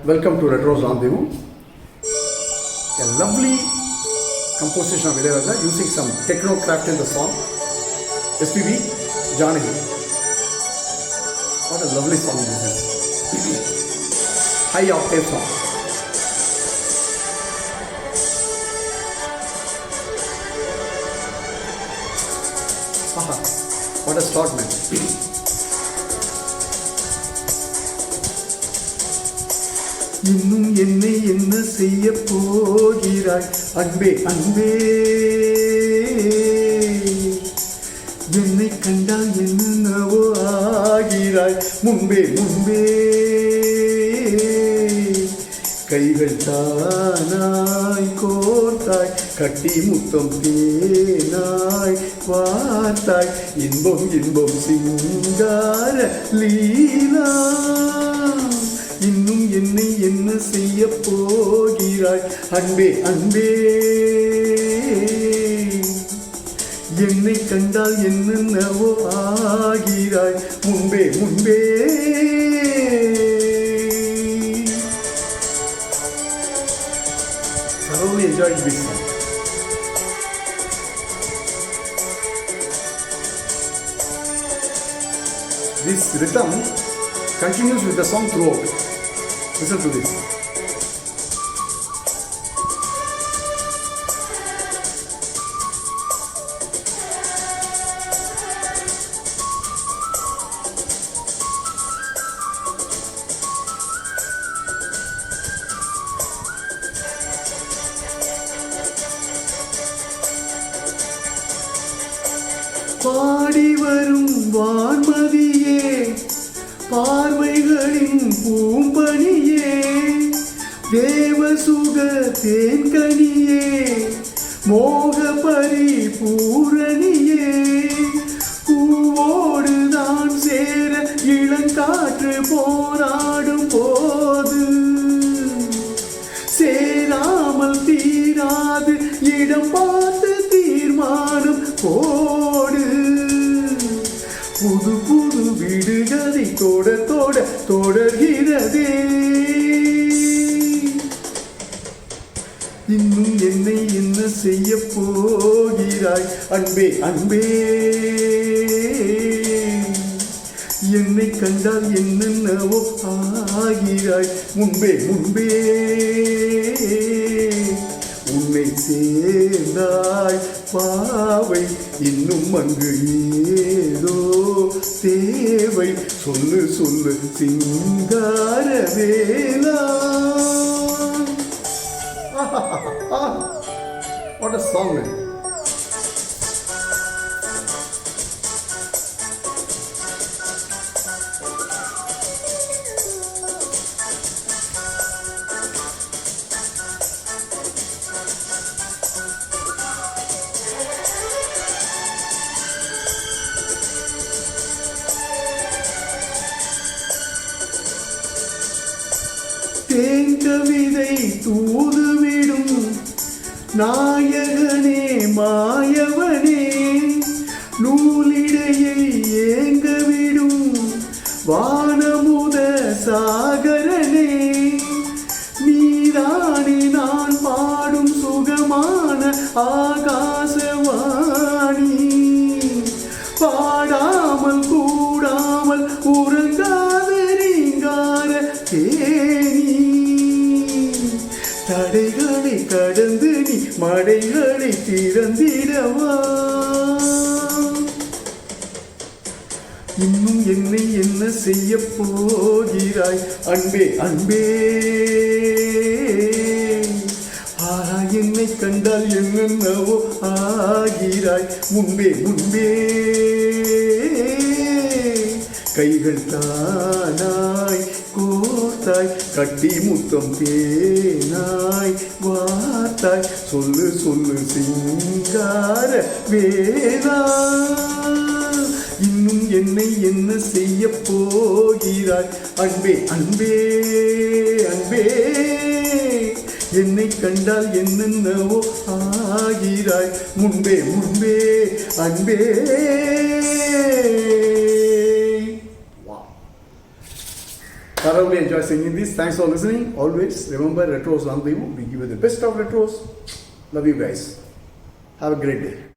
Welcome to Retro Rendezvous. A lovely composition of Ilayaraja using some techno craft in the song. SPB, Johnny. What a lovely song this is. High octave song. What a start, man. இன்னும் என்னை என்ன செய்ய போகிறாய் அன்பே அன்பே, என்னை கண்டால் என்னவோ ஆகிறாய் முன்பே முன்பே, கைகள் தானாய் கோர்த்தாய் கட்டி முத்தம் தேனாய் பார்த்தாய் இன்பம் இன்பம் சிங்கார லீலா, இன்னும் என்னை என்ன செய்ய போகிறாய் அன்பே அன்பே, என்னை கண்டால் என்னவோ ஆகிறாய் முன்பே முன்பே. Thoroughly enjoyed this song. This rhythm continues with the song throughout. Listen to this. பாடி வரும் வான்மதியே, பார்வைகளின் பூம்பனியே, தேவசுக தேன்கனியே, மோக பரிபூரணியே, பூவோடு தான் சேர இளங்காற்று போராடும் போது சேராமல் தீராது இடம் பார்த்து தீர்மானம் போடு, புது புது வீடுகளை தோட தோட தொடர்கிறதே, இன்னும் என்னை என்ன செய்ய போகிறாய் அன்பே அன்பே, என்னை கண்டால் என்னவோ ஆகிறாய் முன்பே முன்பே, உன்னை சேர்ந்தாய் பாவை இன்னும் அங்கு ஏதோ தேவை, சொல்லு சொல்லு சிங்கார வேலா. What a song, man. தேன் கவிதை தூதுவிடும் நாயகனே மாயவனே, நூலிடையை ஏங்கவிடும் வானமுத சாகரனே, நீதானே நான் பாடும் சுகமான ஆகாசவாணி, பாடாமல் கூடாமல் உறங்காத நீங்கார தேனி, தடைகளை கடந்து நீ மடைகளை திறந்திடவா, இன்னும் என்னை என்ன செய்ய போகிறாய் அன்பே அன்பே, என்னை கண்டால் என்னவோ ஆகிறாய் முன்பே முன்பே, கைகள் தானாய் கோர்த்தாய் கட்டி முத்தம் தேனாய் வார்த்தாய், சொல்லு சொல்லு சிங்கார வேலா, இன்னும் என்னை என்ன செய்ய போகிறாய் அன்பே அன்பே அன்பே, என்னை கண்டால் என்னவோ ஆகிறாய் முன்பே முன்பே அன்பே. Thoroughly enjoy singing this. Thanks for listening. Always remember, retros on you. We give you the best of retros. Love you guys. Have a great day.